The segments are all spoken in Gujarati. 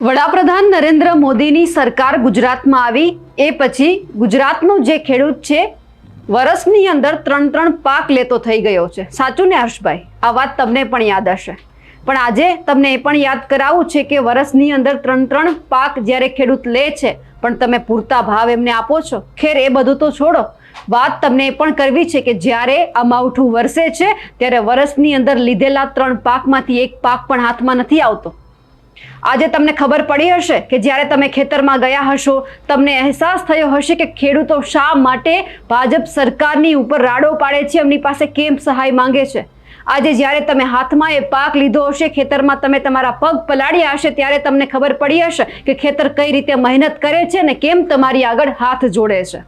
વડાપ્રધાન નરેન્દ્ર મોદીની સરકાર ગુજરાતમાં આવી એ પછી ગુજરાતનો જે ખેડૂત છે વર્ષની અંદર 3 પાક લેતો થઈ ગયો છે। સાચું ને હર્ષભાઈ? આ વાત તમને પણ યાદ હશે, પણ આજે તમને એ પણ યાદ કરાવવું છે કે વર્ષની અંદર 3 પાક જ્યારે ખેડૂત લે છે પણ તમે પૂરતા ભાવ એમને આપો છો? ખેર એ બધું તો છોડો, વાત તમને એ પણ કરવી છે કે જ્યારે આ માવઠું વરસે છે ત્યારે વર્ષની અંદર લીધેલા 3 પાકમાંથી એક પાક પણ હાથમાં નથી આવતો। આજે તમને ખબર પડી હશે કે જ્યારે તમે ખેતરમાં ગયા હશો તમને અહેસાસ થયો હશે કે ખેડૂતો શા માટે ભાજપ સરકારની ઉપર રાડો પાડે છે, એમની પાસે કેમ સહાય માંગે છે। આજે જ્યારે તમે હાથમાં એ પાક લીધો હશે, ખેતરમાં તમે તમારા પગ પલાળ્યા હશે, ત્યારે તમને ખબર પડી હશે કે ખેતર કઈ રીતે મહેનત કરે છે અને કેમ તમારી આગળ હાથ જોડે છે।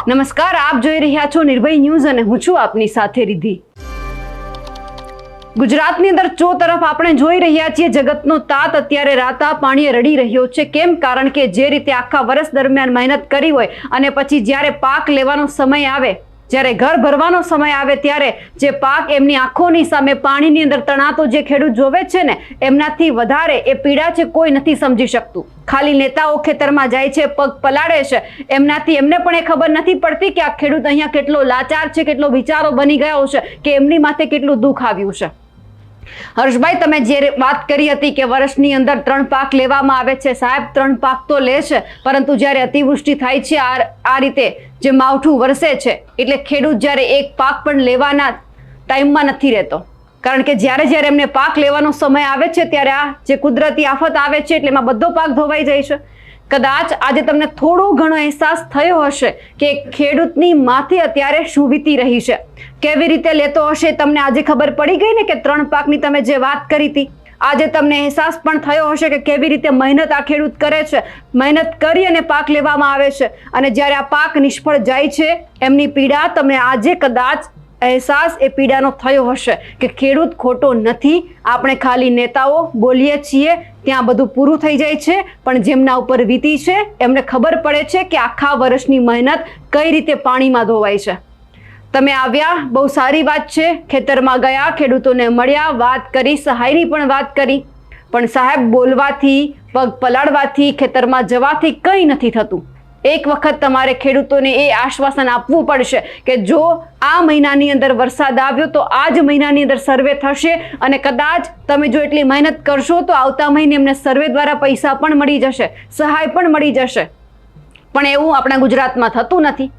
નમસ્કાર, આપ જોઈ રહ્યા છો નિર્ભય ન્યૂઝ અને હું છું આપની સાથે રિદ્ધિ। ગુજરાતની અંદર ચો તરફ આપણે જોઈ રહ્યા છીએ જગતનો તાત અત્યારે રાતા પાણીએ રડી રહ્યો છે। કેમ? કારણ કે જે રીતે આખા વર્ષ દરમિયાન મહેનત કરી હોય અને પછી જ્યારે પાક લેવાનો સમય આવે, જ્યારે ઘર ભરવાનો સમય આવે, ત્યારે જે પાક એમની આંખોની સામે પાણીની અંદર તણાતો જે ખેડૂત જોવે છે ને, એમનાથી વધારે એ પીડા છે કોઈ નથી સમજી શકતું। ખાલી નેતાઓ ખેતરમાં જાય છે, પગ પલાળે છે, એમનાથી એમને પણ એ ખબર નથી પડતી કે આ ખેડૂત અહીંયા કેટલો લાચાર છે, કેટલો વિચારો બની ગયો છે, કે એમની માથે કેટલું દુઃખ આવ્યું છે। હર્ષભાઈ, તમે જે વાત કરી હતી કે વર્ષની અંદર 3 પાક લેવામાં આવે છે, સાહેબ 3 પાક તો લે છે, પરંતુ જ્યારે અતિવૃષ્ટિ થાય છે, આ રીતે જે માવઠું વરસે છે, એટલે ખેડૂત જ્યારે એક પાક પણ લેવાના ટાઈમમાં નથી રહેતો। કારણ કે જ્યારે એમને પાક લેવાનો સમય આવે છે ત્યારે આ જે કુદરતી આફત આવે છે એટલે એમાં બધો પાક ધોવાઈ જાય છે। કદાચ આજે તમને થોડો ઘણો અહેસાસ થયો હશે કે ખેડૂતની માથે અત્યારે શું વીતી રહી છે, કેવી રીતે લેતો હશે, તમને આજે ખબર પડી ગઈ ને કે 3 પાકની તમે જે વાત કરી હતી, આજે તમને અહેસાસ પણ થયો હશે કે કેવી રીતે મહેનત આ ખેડૂત કરે છે, મહેનત કરી અને પાક લેવામાં આવે છે, અને જ્યારે આ પાક નિષ્ફળ જાય છે એમની પીડા તમને આજે કદાચ અહેસાસ એ પીડાનો થયો હશે કે ખેડૂત ખોટો નથી, આપણે ખાલી નેતાઓ બોલીએ છીએ ત્યાં બધું પૂરું થઈ જાય છે, પણ જેમના ઉપર વીતી છે એમને ખબર પડે છે કે આખા વર્ષની મહેનત કઈ રીતે પાણીમાં ધોવાય છે। તમે આવ્યા, બહુ સારી વાત છે, ખેતરમાં ગયા, ખેડૂતોને મળ્યા, વાત કરી, સહાયની પણ વાત કરી, પણ સાહેબ બોલવાથી, પગ પલાળવાથી, ખેતરમાં જવાથી કંઈ નથી થતું। એક વખત તમારે ખેડૂતોને એ આશ્વાસન આપવું પડશે કે જો આ મહિનાની અંદર વરસાદ આવ્યો તો આ જ મહિનાની અંદર સર્વે થશે, અને કદાચ તમે જો એટલી મહેનત કરશો તો આવતા મહિને એમને સર્વે દ્વારા પૈસા પણ મળી જશે, સહાય પણ મળી જશે। પણ એવું આપણા ગુજરાતમાં થતું નથી।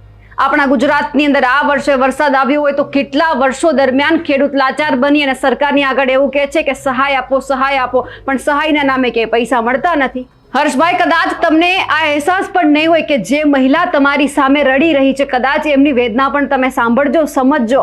આપણા ગુજરાતની અંદર આ વર્ષે વરસાદ આવ્યો હોય તો કેટલા વર્ષો દરમિયાન ખેડૂત લાચાર બની અને સરકારની આગળ એવું કહે છે કે સહાય આપો, સહાય આપો, પણ સહાયના નામે કે પૈસા મળતા નથી। હર્ષભાઈ, કદાચ તમને આ અહેસાસ પણ નહીં હોય કે જે મહિલા તમારી સામે રડી રહી છે, કદાચ એમની વેદના પણ તમે સાંભળજો, સમજજો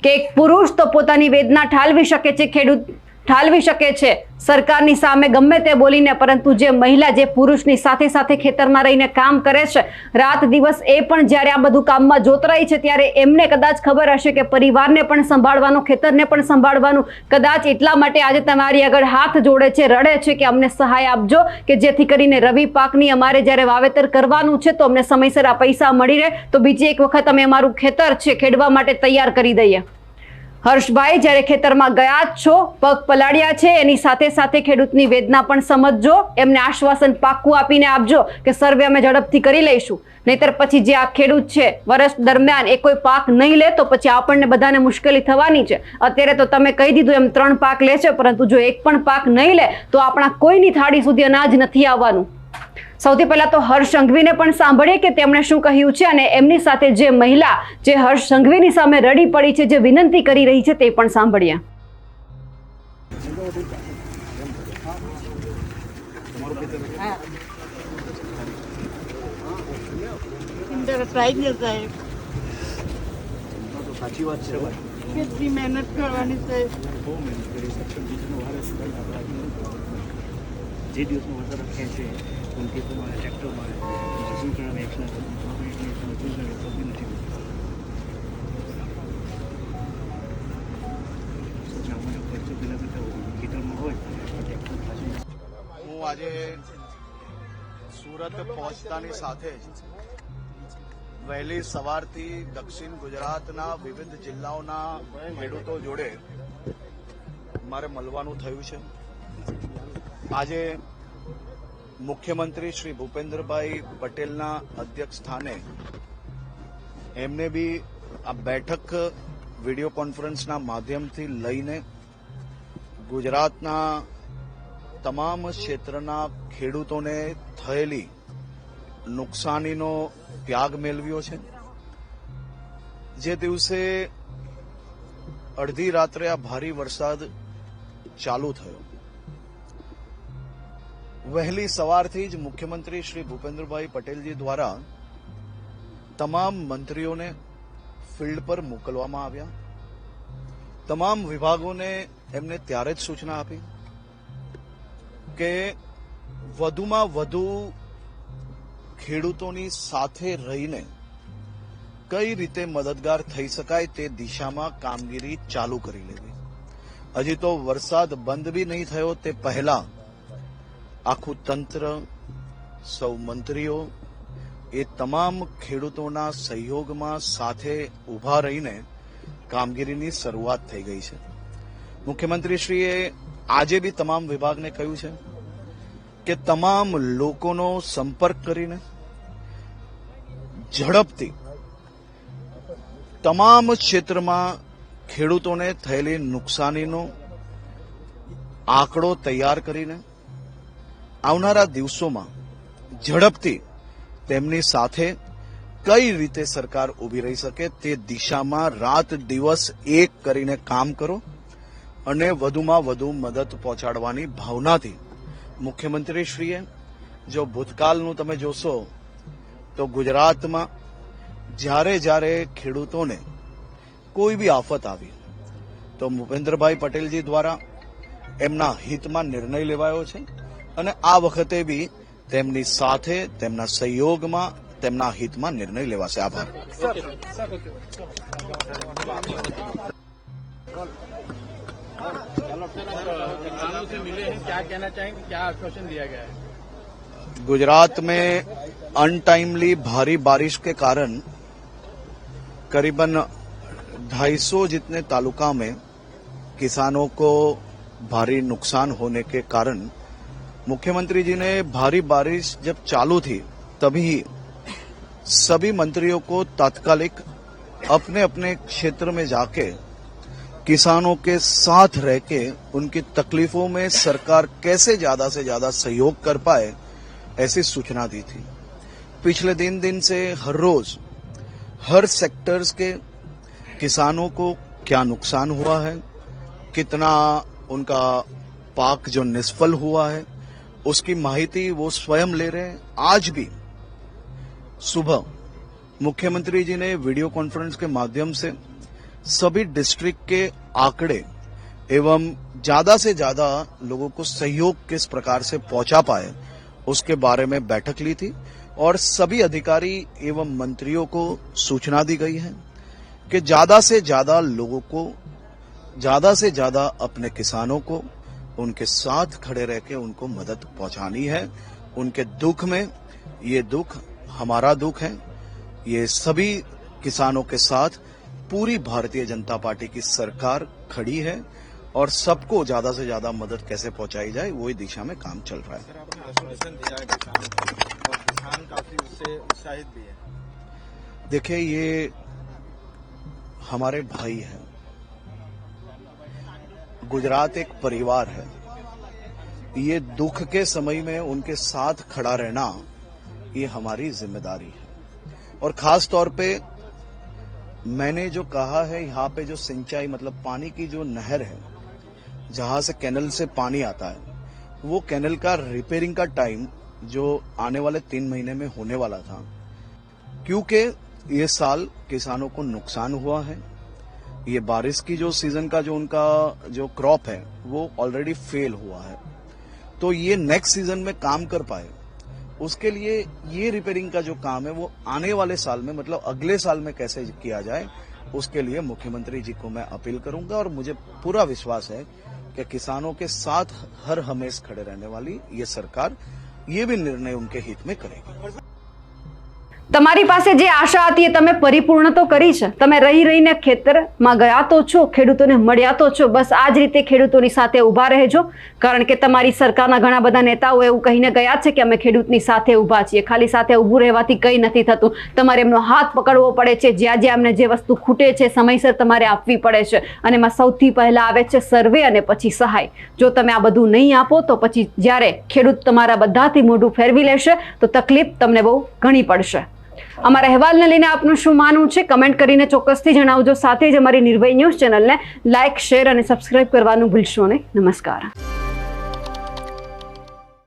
કે એક પુરુષ તો પોતાની વેદના ઠાલવી શકે છે, ખેડૂત ઠાલવી શકે છે સરકારની સામે ગમે તે બોલીને, પરંતુ જે મહિલા જે પુરુષની સાથે સાથે ખેતરમાં રહીને કામ કરે છે રાત દિવસ, એ પણ જ્યારે આ બધું કામમાં જોતરાય છે ત્યારે એમને કદાચ ખબર હશે કે પરિવારને પણ સંભાળવાનું, ખેતરને પણ સંભાળવાનું, કદાચ એટલા માટે આજે તમારી આગળ હાથ જોડે છે, રડે છે કે અમને સહાય આપજો, કે જેથી કરીને રવિ પાકની અમારે જ્યારે વાવેતર કરવાનું છે તો અમને સમયસર આ પૈસા મળી રહે, તો બીજી એક વખત અમે અમારું ખેતર છે ખેડવા માટે તૈયાર કરી દઈએ। હર્ષભાઈ, જ્યારે ખેતરમાં ગયા જ છો, પગ પલાળ્યા છે, એની સાથે સાથે ખેડૂતની વેદના પણ સમજજો, એમને આશ્વાસન પાક્કું આપીને આપજો કે સર્વે અમે ઝડપથી કરી લઈશું, નહીતર પછી જે આ ખેડૂત છે વર્ષ દરમિયાન એ કોઈ પાક નહીં લે તો પછી આપણને બધાને મુશ્કેલી થવાની છે। અત્યારે તો તમે કહી દીધું એમ 3 પાક લે છે, પરંતુ જો એક પણ પાક નહીં લે તો આપણા કોઈની થાળી સુધી અનાજ નથી આવવાનું। સૌથી પહેલા તો હર્ષ સંઘવીને પણ સાંભળીએ કે તેમણે શું કહ્યું છે, અને એમની સાથે જે મહિલા જે હર્ષ સંઘવીની સામે રડી પડી છે, જે વિનંતી કરી રહી છે, તે પણ સાંભળીએ। સાચી વાત છે, કેટલી મહેનત કરવાની છે। જે દિવસનો વરસાદ રાખ્યા છે ઉનકે તો મારે ટ્રેક્ટર મારે મજૂર કરવાના એકલા મજૂર નથી ખર્ચો પેલા કરતા ખેતરમાં હોય ટ્રેક્ટર પાછું। હું આજે સુરત પહોંચતાની સાથે જ વહેલી સવારથી દક્ષિણ ગુજરાતના વિવિધ જિલ્લાઓના ખેડૂતો જોડે મારે મળવાનું થયું છે। આજે મુખ્યમંત્રી શ્રી ભૂપેન્દ્રભાઈ પટેલના અધ્યક્ષ સ્થાને એમને બી આ બેઠક વિડીયો કોન્ફરન્સના માધ્યમથી લઈને ગુજરાતના તમામ ક્ષેત્રના ખેડૂતોને થયેલી નુકસાનીનો ત્યાગ મેળવ્યો છે. જે દિવસે અડધી રાત્રે આ ભારે વરસાદ ચાલુ થયો, વહેલી સવારથી જ મુખ્યમંત્રી શ્રી ભૂપેન્દ્રભાઈ પટેલજી દ્વારા તમામ મંત્રીઓને ફિલ્ડ પર મોકલવામાં આવ્યા. તમામ વિભાગોને એમને ત્યારે જ સૂચના આપી કે વધુમાં વધુ ખેડૂતોની સાથે રહીને કઈ રીતે મદદગાર થઈ શકાય તે દિશામાં કામગીરી ચાલુ કરી લેવી. હજી તો વરસાદ બંધ બી નહીં થયો તે પહેલા આખું તંત્ર, સૌ મંત્રીઓ એ તમામ ખેડૂતોના સહયોગમાં સાથે ઉભા રહીને કામગીરીની શરૂઆત થઈ ગઈ છે. મુખ્યમંત્રીશ્રીએ આજે બી તમામ વિભાગને કહ્યું છે કે તમામ લોકોનો સંપર્ક કરીને ઝડપથી તમામ ક્ષેત્રમાં ખેડૂતોને થયેલી નુકસાનીનો આંકડો તૈયાર કરીને આવનારા દિવસોમાં ઝડપથી તેમની સાથે કઈ રીતે સરકાર ઉભી રહી શકે તે દિશામાં રાત દિવસ એક કરીને કામ કરો અને વધુમાં વધુ મદદ પહોંચાડવાની ભાવનાથી મુખ્યમંત્રીશ્રીએ, જો ભૂતકાળનું તમે જોશો તો ગુજરાતમાં જ્યારે જ્યારે ખેડૂતોને કોઈ બી આફત આવી તો ભૂપેન્દ્રભાઈ પટેલજી દ્વારા એમના હિતમાં નિર્ણય લેવાયો છે અને આ વખતે બી તેમની સાથે, તેમના સહયોગમાં, તેમના હિતમાં નિર્ણય લેવાશે. આભાર. किसानों से मिले हैं, क्या कहना चाहेंगे, क्या आश्वासन दिया गया है? गुजरात में अनटाइमली भारी बारिश के कारण करीबन 250 जितने तालुका में किसानों को भारी नुकसान होने के कारण मुख्यमंत्री जी ने भारी बारिश जब चालू थी तभी सभी मंत्रियों को तात्कालिक अपने अपने क्षेत्र में जाके किसानों के साथ रह के उनकी तकलीफों में सरकार कैसे ज्यादा से ज्यादा सहयोग कर पाए ऐसी सूचना दी थी. पिछले दिन से हर रोज हर सेक्टर्स के किसानों को क्या नुकसान हुआ है, कितना उनका पाक जो निष्फल हुआ है उसकी माहिती वो स्वयं ले रहे हैं. आज भी सुबह मुख्यमंत्री जी ने वीडियो कॉन्फ्रेंस के माध्यम से सभी डिस्ट्रिक्ट के आंकड़े एवं ज्यादा से ज्यादा लोगों को सहयोग किस प्रकार से पहुंचा पाए उसके बारे में बैठक ली थी और सभी अधिकारी एवं मंत्रियों को सूचना दी गई है कि ज्यादा से ज्यादा लोगों को, ज्यादा से ज्यादा अपने किसानों को उनके साथ खड़े रह के उनको मदद पहुंचानी है. उनके दुख में ये दुख हमारा दुख है. ये सभी किसानों के साथ पूरी भारतीय जनता पार्टी की सरकार खड़ी है और सबको ज्यादा से ज्यादा मदद कैसे पहुंचाई जाए वही दिशा में काम चल रहा है. सर, आपने आश्वासन दिया है किसानों को और किसान काफी उससे उत्साहित भी है. देखिए, ये हमारे भाई हैं. गुजरात एक परिवार है. ये दुख के समय में उनके साथ खड़ा रहना ये हमारी जिम्मेदारी है. और खास तौर पे मैंने जो कहा है, यहाँ पे जो सिंचाई मतलब पानी की जो नहर है जहां से कैनल से पानी आता है, वो कैनल का रिपेयरिंग का टाइम जो आने वाले 3 महीने में होने वाला था, क्योंकि ये साल किसानों को नुकसान हुआ है. ये बारिश की जो सीजन का जो उनका जो क्रॉप है वो ऑलरेडी फेल हुआ है, तो ये नेक्स्ट सीजन में काम कर पाए उसके लिए ये रिपेयरिंग का जो काम है वो आने वाले साल में मतलब अगले साल में कैसे किया जाए उसके लिए मुख्यमंत्री जी को मैं अपील करूंगा. और मुझे पूरा विश्वास है कि किसानों के साथ हर हमेशा खड़े रहने वाली ये सरकार ये भी निर्णय उनके हित में करेगी. તમારી પાસે જે આશા હતી એ તમે પરિપૂર્ણ તો કરી છે. તમે રહી રહીને ખેતરમાં ગયા તો છો, ખેડૂતોને મળ્યા તો છો. બસ આ જ રીતે ખેડૂતોની સાથે ઊભા રહેજો, કારણ કે તમારી સરકારના ઘણા બધા નેતાઓ એવું કહીને ગયા છે કે અમે ખેડૂતની સાથે ઊભા છીએ. ખાલી સાથે ઊભું રહેવાથી કંઈ નથી થતું. તમારે એમનો હાથ પકડવો પડે છે. જ્યાં જ્યાં અમને જે વસ્તુ ખૂટે છે સમયસર તમારે આપવી પડે છે. અને એમાં સૌથી પહેલા આવે છે સર્વે અને પછી સહાય. જો તમે આ બધું નહીં આપો તો પછી જ્યારે ખેડૂત તમારા બધાથી મોઢું ફેરવી લેશે તો તકલીફ તમને બહુ ઘણી પડશે. અમારા અહેવાલને લઈને આપનું શું માનવું છે કમેન્ટ કરીને ચોક્કસથી જણાવજો. સાથે જ અમારી નિર્ભય ન્યૂઝ ચેનલને લાઇક, શેર અને સબસ્ક્રાઇબ કરવાનું ભૂલશો નહીં. નમસ્કાર.